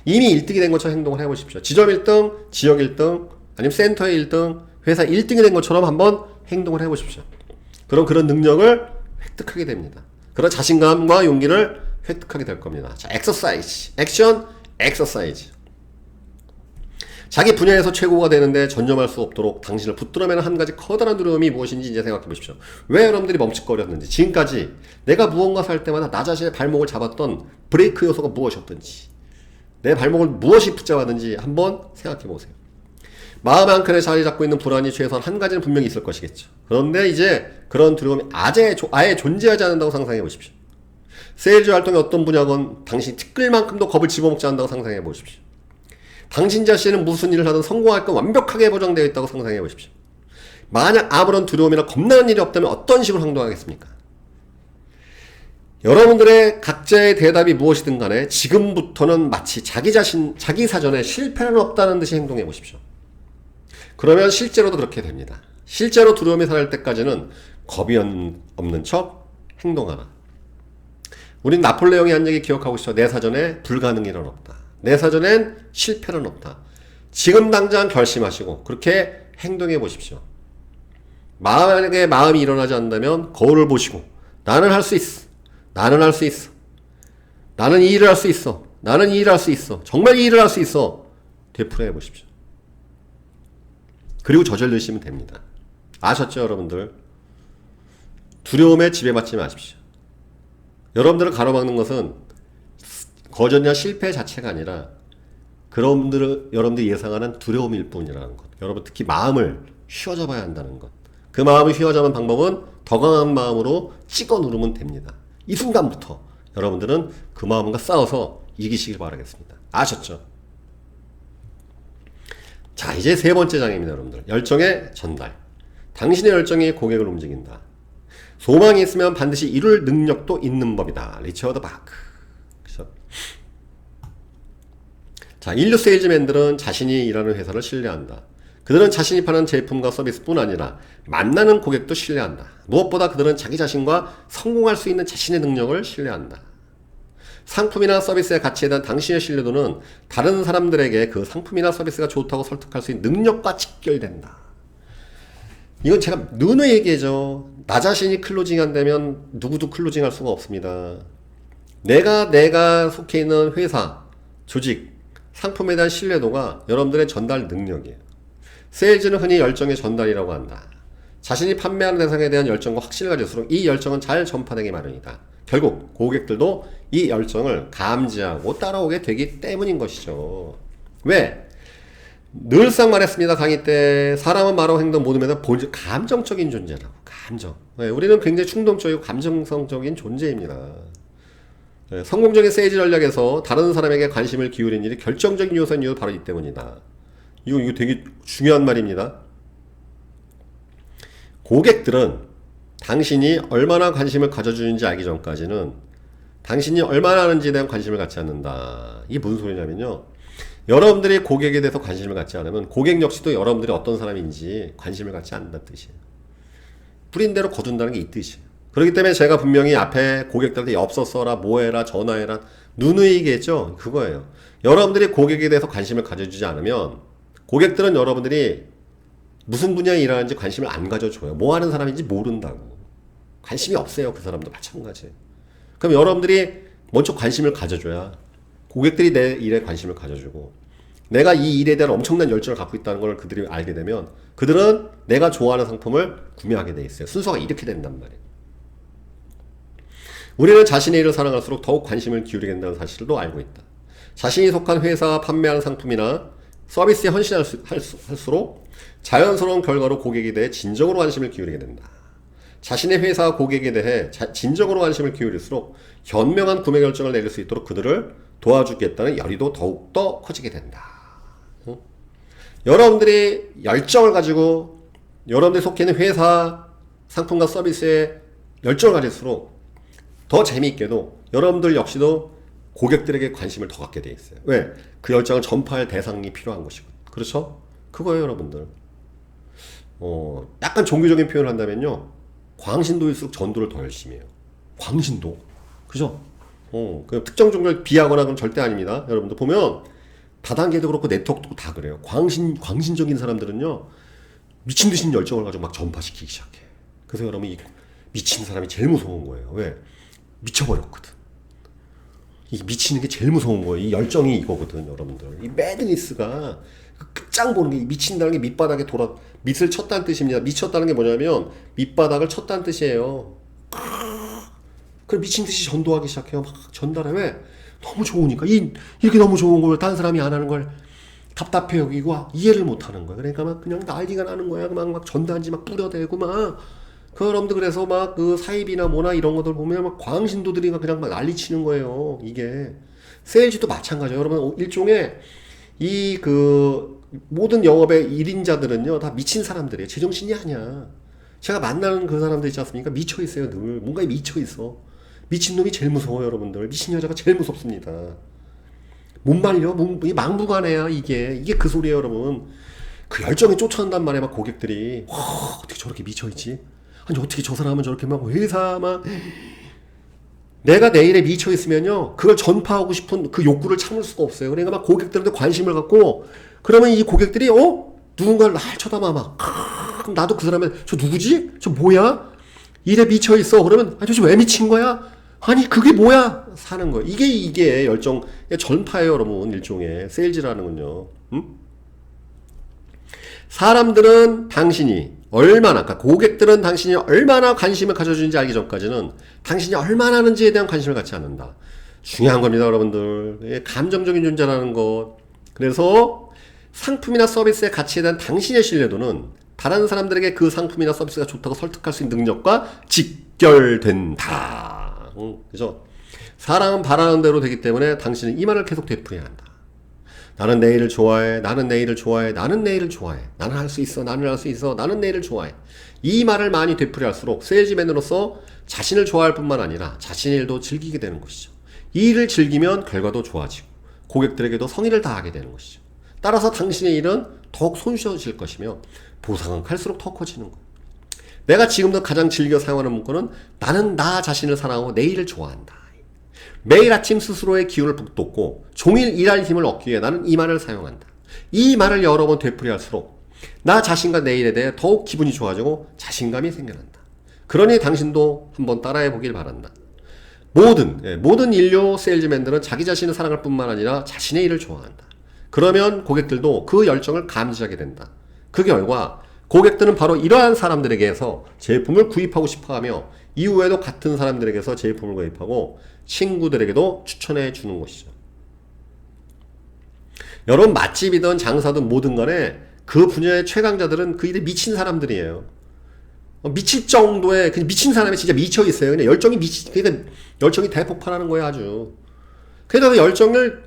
이미 1등이 된 것처럼 행동을 해보십시오. 지점 1등, 지역 1등, 아니면 센터의 1등, 회사 1등이 된 것처럼 한번 행동을 해보십시오. 그럼 그런 능력을 획득하게 됩니다. 그런 자신감과 용기를 획득하게 될 겁니다. 자, 엑서사이즈, 액션, 엑서사이즈. 자기 분야에서 최고가 되는데 전념할 수 없도록 당신을 붙들어매는 한 가지 커다란 두려움이 무엇인지 이제 생각해 보십시오. 왜 여러분들이 멈칫거렸는지, 지금까지 내가 무언가 살 때마다 나 자신의 발목을 잡았던 브레이크 요소가 무엇이었던지, 내 발목을 무엇이 붙잡았는지 한번 생각해 보세요. 마음 한켠에 자리 잡고 있는 불안이 최소한 한 가지는 분명히 있을 것이겠죠. 그런데 이제 그런 두려움이 아예 존재하지 않는다고 상상해 보십시오. 세일즈 활동의 어떤 분야건 당신이 티끌만큼도 겁을 집어먹지 않는다고 상상해 보십시오. 당신 자신은 무슨 일을 하든 성공할 건 완벽하게 보장되어 있다고 상상해 보십시오. 만약 아무런 두려움이나 겁나는 일이 없다면 어떤 식으로 행동하겠습니까? 여러분들의 각자의 대답이 무엇이든 간에 지금부터는 마치 자기 사전에 실패는 없다는 듯이 행동해 보십시오. 그러면 실제로도 그렇게 됩니다. 실제로 두려움이 사라질 때까지는 겁이 없는 척 행동하라. 우린 나폴레옹이 한 얘기 기억하고 있어. 내 사전에 불가능일은 없다. 내 사전엔 실패는 없다. 지금 당장 결심하시고 그렇게 행동해 보십시오. 만약에 마음이 일어나지 않는다면 거울을 보시고 나는 할 수 있어. 나는 할 수 있어. 나는 이 일을 할 수 있어. 나는 이 일을 할 수 있어. 정말 이 일을 할 수 있어. 되풀이해 보십시오. 그리고 저절르시면 됩니다. 아셨죠, 여러분들? 두려움에 지배받지 마십시오. 여러분들을 가로막는 것은 거절이나 실패 자체가 아니라 여러분들이 예상하는 두려움일 뿐이라는 것. 여러분 특히 마음을 휘어잡아야 한다는 것. 그 마음을 휘어잡은 방법은 더 강한 마음으로 찍어 누르면 됩니다. 이 순간부터 여러분들은 그 마음과 싸워서 이기시길 바라겠습니다. 아셨죠? 자, 이제 세 번째 장입니다, 여러분들. 열정의 전달. 당신의 열정이 고객을 움직인다. 소망이 있으면 반드시 이룰 능력도 있는 법이다. 리처드 바크. 그렇죠? 자, 인류 세일즈맨들은 자신이 일하는 회사를 신뢰한다. 그들은 자신이 파는 제품과 서비스뿐 아니라 만나는 고객도 신뢰한다. 무엇보다 그들은 자기 자신과 성공할 수 있는 자신의 능력을 신뢰한다. 상품이나 서비스의 가치에 대한 당신의 신뢰도는 다른 사람들에게 그 상품이나 서비스가 좋다고 설득할 수 있는 능력과 직결된다. 이건 제가 누누이 얘기해죠. 나 자신이 클로징 한다면 누구도 클로징 할 수가 없습니다. 내가 속해 있는 회사, 조직, 상품에 대한 신뢰도가 여러분들의 전달 능력이에요. 세일즈는 흔히 열정의 전달이라고 한다. 자신이 판매하는 대상에 대한 열정과 확신을 가질수록 이 열정은 잘 전파되기 마련이다. 결국 고객들도 이 열정을 감지하고 따라오게 되기 때문인 것이죠. 왜? 늘상 말했습니다. 강의 때 사람은 말하고 행동 모두마다 감정적인 존재라고. 감정. 네, 우리는 굉장히 충동적이고 감정성적인 존재입니다. 네, 성공적인 세일즈 전략에서 다른 사람에게 관심을 기울이는 일이 결정적인 요소인 이유도 바로 이 때문이다. 이거 되게 중요한 말입니다. 고객들은 당신이 얼마나 관심을 가져주는지 알기 전까지는 당신이 얼마나 하는지에 대한 관심을 갖지 않는다. 이게 무슨 소리냐면요. 여러분들이 고객에 대해서 관심을 갖지 않으면 고객 역시도 여러분들이 어떤 사람인지 관심을 갖지 않는다는 뜻이에요. 뿌린 대로 거둔다는 게 이 뜻이에요. 그렇기 때문에 제가 분명히 앞에 고객들한테 엽서 써라, 뭐해라, 전화해라 누누이겠죠? 그거예요. 여러분들이 고객에 대해서 관심을 가져주지 않으면 고객들은 여러분들이 무슨 분야에 일하는지 관심을 안 가져줘요. 뭐 하는 사람인지 모른다고. 관심이 없어요. 그 사람도 마찬가지. 그럼 여러분들이 먼저 관심을 가져줘야 고객들이 내 일에 관심을 가져주고 내가 이 일에 대한 엄청난 열정을 갖고 있다는 걸 그들이 알게 되면 그들은 내가 좋아하는 상품을 구매하게 돼 있어요. 순서가 이렇게 된단 말이에요. 우리는 자신의 일을 사랑할수록 더욱 관심을 기울이게 된다는 사실도 알고 있다. 자신이 속한 회사가 판매하는 상품이나 서비스에 헌신할수록 자연스러운 결과로 고객에 대해 진정으로 관심을 기울이게 된다. 자신의 회사와 고객에 대해 진정으로 관심을 기울일수록 현명한 구매 결정을 내릴 수 있도록 그들을 도와주겠다는 열의도 더욱더 커지게 된다. 응? 여러분들이 열정을 가지고 여러분들이 속해 있는 회사 상품과 서비스에 열정을 가질수록 더 재미있게도 여러분들 역시도 고객들에게 관심을 더 갖게 돼 있어요. 왜? 그 열정을 전파할 대상이 필요한 것이고. 그렇죠? 그거예요, 여러분들. 약간 종교적인 표현을 한다면요. 광신도일수록 전도를 더 열심히 해요. 광신도. 그죠? 그 특정 종교를 비하거나 그건 절대 아닙니다. 여러분들 보면 다단계도 그렇고 네트워크도 다 그래요. 광신적인 사람들은요. 미친 듯이 열정을 가지고 막 전파시키기 시작해. 그래서 여러분 이 미친 사람이 제일 무서운 거예요. 왜? 미쳐버렸거든. 이 미치는 게 제일 무서운 거예요. 이 열정이 이거거든, 여러분들. 이 매드니스가 끝장 보는 게 미친다는 게 밑바닥에 밑을 쳤다는 뜻입니다. 미쳤다는 게 뭐냐면 밑바닥을 쳤다는 뜻이에요. 그럼 미친 듯이 전도하기 시작해요. 막 전달해. 왜? 너무 좋으니까. 이렇게 너무 좋은 걸 다른 사람이 안 하는 걸 답답해 여기고 이해를 못 하는 거야. 그러니까 막 그냥 난리가 나는 거야. 막 전단지 막 뿌려대고 막. 그 여러분들 그래서 막 그 사입이나 뭐나 이런 것들 보면 막 광신도들이 그냥 막 난리 치는 거예요. 이게. 세일즈도 마찬가지예요. 여러분 일종의 이 그 모든 영업의 1인자들은요 다 미친 사람들이에요. 제정신이 아니야. 제가 만나는 그 사람들 있지 않습니까? 미쳐 있어요. 늘 뭔가에 미쳐 있어. 미친 놈이 제일 무서워요, 여러분들. 미친 여자가 제일 무섭습니다. 못 말려. 막무가내야 이게 그 소리예요, 여러분. 그 열정이 쫓아온단 말이야, 막 고객들이. 와, 어떻게 저렇게 미쳐 있지? 아니 어떻게 저 사람은 저렇게 막 회사만 내가 내 일에 미쳐 있으면요 그걸 전파하고 싶은 그 욕구를 참을 수가 없어요. 그러니까 막 고객들한테 관심을 갖고 그러면 이 고객들이 누군가를 날 쳐다봐 막 그럼 나도 그 사람을 저 누구지? 저 뭐야? 일에 미쳐 있어. 그러면 아니 저 왜 미친 거야? 아니 그게 뭐야? 사는 거예요. 이게 열정 전파예요, 여러분. 일종의 세일즈라는 건요. 응? 사람들은 당신이 얼마나, 그러니까 고객들은 당신이 얼마나 관심을 가져주는지 알기 전까지는 당신이 얼마나 하는지에 대한 관심을 갖지 않는다. 중요한 겁니다, 여러분들. 감정적인 존재라는 것. 그래서 상품이나 서비스의 가치에 대한 당신의 신뢰도는 다른 사람들에게 그 상품이나 서비스가 좋다고 설득할 수 있는 능력과 직결된다. 그죠? 사람은 바라는 대로 되기 때문에 당신은 이 말을 계속 되풀이해야 한다. 나는 내 일을 좋아해. 나는 내 일을 좋아해. 나는 내 일을 좋아해. 나는 할 수 있어. 나는 할 수 있어. 나는 내 일을 좋아해. 이 말을 많이 되풀이할수록 세일즈맨으로서 자신을 좋아할 뿐만 아니라 자신의 일도 즐기게 되는 것이죠. 이 일을 즐기면 결과도 좋아지고 고객들에게도 성의를 다하게 되는 것이죠. 따라서 당신의 일은 더욱 손쉬워질 것이며 보상은 갈수록 더 커지는 거예요. 내가 지금도 가장 즐겨 사용하는 문구는 나는 나 자신을 사랑하고 내 일을 좋아한다. 매일 아침 스스로의 기운을 북돋고 종일 일할 힘을 얻기 위해 나는 이 말을 사용한다. 이 말을 여러 번 되풀이할수록 나 자신과 내 일에 대해 더욱 기분이 좋아지고 자신감이 생겨난다. 그러니 당신도 한번 따라해 보길 바란다. 모든 인류 세일즈맨들은 자기 자신을 사랑할 뿐만 아니라 자신의 일을 좋아한다. 그러면 고객들도 그 열정을 감지하게 된다. 그 결과 고객들은 바로 이러한 사람들에게서 제품을 구입하고 싶어하며 이후에도 같은 사람들에게서 제품을 구입하고 친구들에게도 추천해 주는 것이죠. 여러분 맛집이든 장사든 뭐든 간에 그 분야의 최강자들은 그 일에 미친 사람들이에요. 미칠 정도의 미친 사람이 진짜 미쳐 있어요. 그냥 그러니까 열정이 대폭발하는 거예요, 아주. 그래서 열정을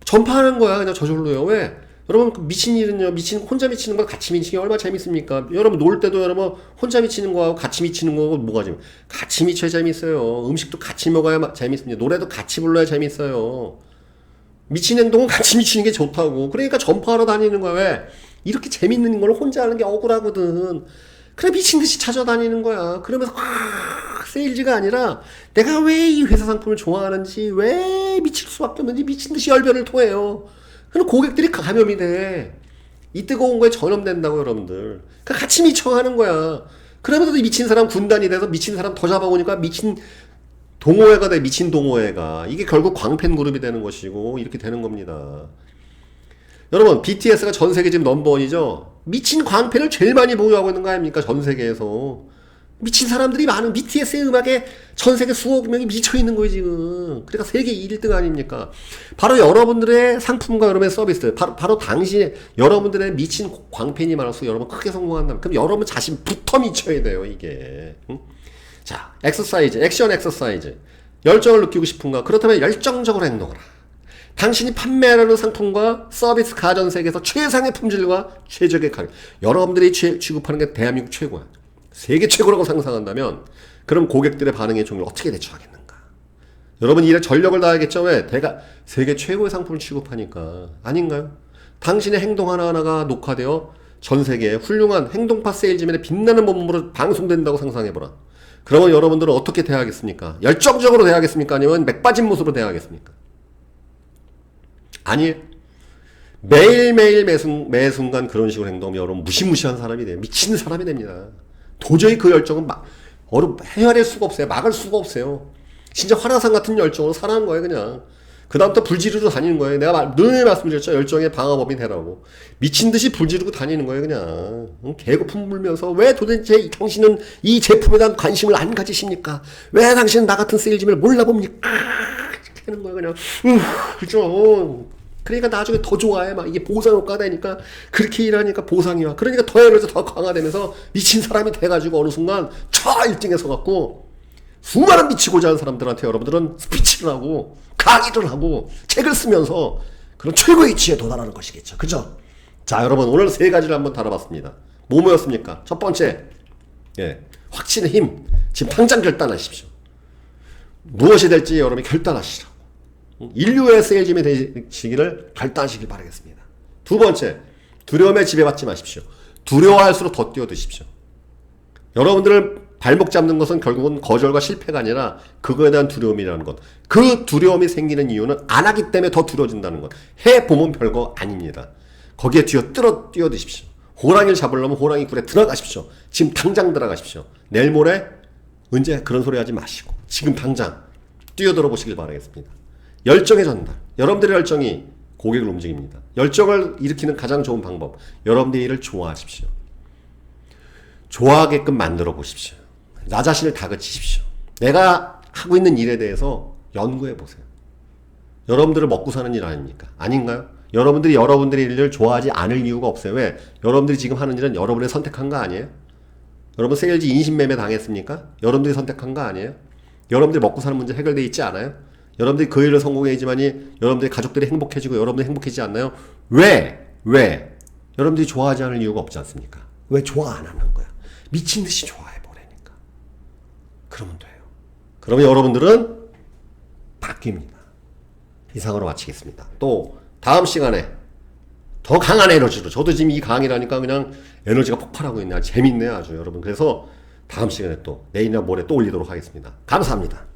전파하는 거야, 그냥 저절로요. 왜? 여러분 그 미친 일은요, 혼자 미치는 거 같이 미치는 게 얼마나 재밌습니까? 여러분 놀 때도 여러분 혼자 미치는 거하고 같이 미치는 거하고 뭐가 재밌어요? 같이 미쳐야 재밌어요. 음식도 같이 먹어야 재밌습니다. 노래도 같이 불러야 재밌어요. 미친 행동은 같이 미치는 게 좋다고. 그러니까 전파하러 다니는 거야. 왜? 이렇게 재밌는 걸 혼자 하는 게 억울하거든. 그래 미친 듯이 찾아다니는 거야. 그러면서 세일즈가 아니라 내가 왜 이 회사 상품을 좋아하는지, 왜 미칠 수밖에 없는지 미친 듯이 열변을 토해요. 그럼 고객들이 감염이 돼. 이 뜨거운 거에 전염된다고 여러분들. 그러니까 같이 미쳐가는 거야. 그러면서 미친 사람 군단이 돼서 미친 사람 더 잡아오니까 미친 동호회가 돼. 미친 동호회가. 이게 결국 광팬 그룹이 되는 것이고 이렇게 되는 겁니다. 여러분 BTS가 전 세계 지금 넘버원이죠. 미친 광팬을 제일 많이 보유하고 있는 거 아닙니까? 전 세계에서. 미친 사람들이 많은 BTS의 음악에 전 세계 수억 명이 미쳐있는 거예요 지금. 그러니까 세계 1등 아닙니까? 바로 여러분들의 상품과 여러분의 서비스, 바로 당신의 여러분들의 미친 광팬이 많아서 여러분 크게 성공한다면, 그럼 여러분 자신부터 미쳐야 돼요 이게. 응? 자, 액션 엑서사이즈. 열정을 느끼고 싶은가? 그렇다면 열정적으로 행동하라. 당신이 판매하는 상품과 서비스 가전세계에서 최상의 품질과 최적의 가격. 여러분들이 취급하는 게 대한민국 최고야. 세계 최고라고 상상한다면 그럼 고객들의 반응에 종류 어떻게 대처하겠는가? 여러분 일에 전력을 다하겠죠. 왜? 세계 최고의 상품을 취급하니까. 아닌가요? 당신의 행동 하나하나가 녹화되어 전 세계에 훌륭한 행동파 세일즈맨의 빛나는 몸으로 방송된다고 상상해보라. 그러면 여러분들은 어떻게 대하겠습니까? 열정적으로 대하겠습니까? 아니면 맥 빠진 모습으로 대하겠습니까? 아니에요. 매일매일 매 순간 그런 식으로 행동하면 여러분 무시무시한 사람이 돼요. 미친 사람이 됩니다. 도저히 그 열정은 헤아릴 수가 없어요. 막을 수가 없어요. 진짜 화라산 같은 열정으로 살아가는 거예요 그냥. 그 다음부터 불지르고 다니는 거예요. 내가 늘 말씀드렸죠. 열정의 방어법이 되라고. 미친 듯이 불지르고 다니는 거예요 그냥. 개고품 불면서 왜 도대체 당신은 이 제품에 대한 관심을 안 가지십니까? 왜 당신은 나 같은 세일즈맨을 몰라봅니까? 이렇게 하는 거예요 그냥. 그죠. 그러니까 나중에 더 좋아해. 막 이게 보상 효과가 되니까 그렇게 일하니까 보상이 와. 그러니까 더 해면서 더 강화되면서 미친 사람이 돼가지고 어느 순간 저 1등에 서갖고 수많은 미치고자 하는 사람들한테 여러분들은 스피치를 하고 강의를 하고 책을 쓰면서 그런 최고의 위치에 도달하는 것이겠죠. 그죠? 자, 여러분 오늘 세 가지를 한번 다뤄봤습니다. 뭐였습니까? 첫 번째, 확신의 힘. 지금 당장 결단하십시오. 무엇이 될지 여러분이 결단하시라고. 인류의 세일즈맨이 되시기를 결단하시길 바라겠습니다. 두 번째, 두려움에 지배받지 마십시오. 두려워할수록 더 뛰어드십시오. 여러분들을 발목 잡는 것은 결국은 거절과 실패가 아니라 그거에 대한 두려움이라는 것. 그 두려움이 생기는 이유는 안 하기 때문에 더 두려워진다는 것. 해보면 별거 아닙니다. 거기에 뛰어드십시오. 호랑이를 잡으려면 호랑이 굴에 들어가십시오. 지금 당장 들어가십시오. 내일 모레 언제 그런 소리 하지 마시고 지금 당장 뛰어들어 보시길 바라겠습니다. 열정의 전달. 여러분들의 열정이 고객을 움직입니다. 열정을 일으키는 가장 좋은 방법. 여러분들의 일을 좋아하십시오. 좋아하게끔 만들어 보십시오. 나 자신을 다그치십시오. 내가 하고 있는 일에 대해서 연구해 보세요. 여러분들을 먹고 사는 일 아닙니까? 아닌가요? 여러분들이 여러분들의 일을 좋아하지 않을 이유가 없어요. 왜? 여러분들이 지금 하는 일은 여러분이 선택한 거 아니에요? 여러분 세일즈 인신매매 당했습니까? 여러분들이 선택한 거 아니에요? 여러분들이 먹고 사는 문제 해결되어 있지 않아요? 여러분들이 그 일을 성공해야지만이 여러분들의 가족들이 행복해지고 여러분들이 행복해지지 않나요? 왜? 여러분들이 좋아하지 않을 이유가 없지 않습니까? 왜 좋아 안 하는 거야? 미친 듯이 좋아해버리니까. 그러면 돼요. 그러면 여러분들은 바뀝니다. 이상으로 마치겠습니다. 또 다음 시간에 더 강한 에너지로, 저도 지금 이 강의라니까 그냥 에너지가 폭발하고 있네. 아주 재밌네요 아주 여러분. 그래서 다음 시간에 또 내일이나 모레 또 올리도록 하겠습니다. 감사합니다.